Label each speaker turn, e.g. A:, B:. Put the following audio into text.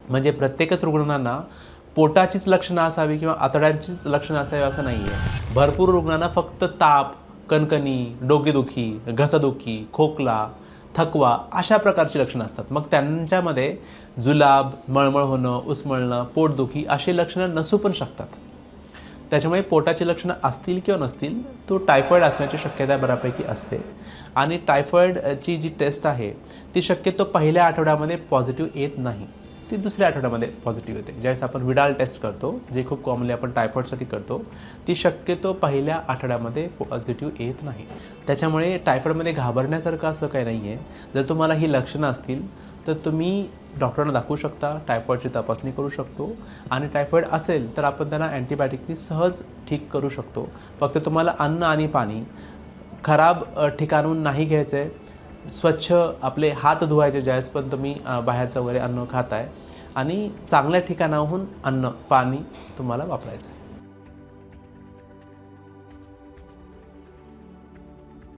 A: म्हणजे प्रत्येकच रुग्णांना पोटाचीच लक्षणं असावी किंवा आतड्यांचीच लक्षणं असावी असं नाही आहे. भरपूर रुग्णांना फक्त ताप, कणकणी, डोकेदुखी, घसादुखी, खोकला, थकवा अशा प्रकारची लक्षणं असतात. मग त्यांच्यामध्ये जुलाब, मळमळ होणं, उसमळणं, पोटदुखी अशी लक्षणं नसू पण शकतात. त्याच्यामुळे पोटाची लक्षणं असतील किंवा नसतील, तो टायफॉईड असण्याची शक्यता बऱ्यापैकी असते. आणि टायफॉईडची जी टेस्ट आहे ती शक्यतो पहिल्या आठवड्यामध्ये पॉझिटिव्ह येत नाही, ती दुसऱ्या आठवड्यामध्ये पॉझिटिव्ह येते. ज्यावेळेस आपण विडाल टेस्ट करतो, जे खूप कॉमनली आपण टायफॉईडसाठी करतो, ती शक्यतो पहिल्या आठवड्यामध्ये पॉझिटिव्ह येत नाही. त्याच्यामुळे टायफॉईडमध्ये घाबरण्यासारखं असं काही नाही आहे. जर तुम्हाला ही लक्षणं असतील तर तुम्ही डॉक्टरांना दाखवू शकता, टायफॉईडची तपासणी करू शकतो आणि टायफॉईड असेल तर आपण त्यांना अँटीबायोटिकनी सहज ठीक करू शकतो. फक्त तुम्हाला अन्न आणि पाणी खराब ठिकाणून नाही घ्यायचं आहे. स्वच्छ आपले हात धुवायचे ज्यावेळेस पण तुम्ही बाहेरचं वगैरे अन्न खाताय आणि चांगल्या ठिकाणाहून अन्न, पाणी तुम्हाला वापरायचं आहे.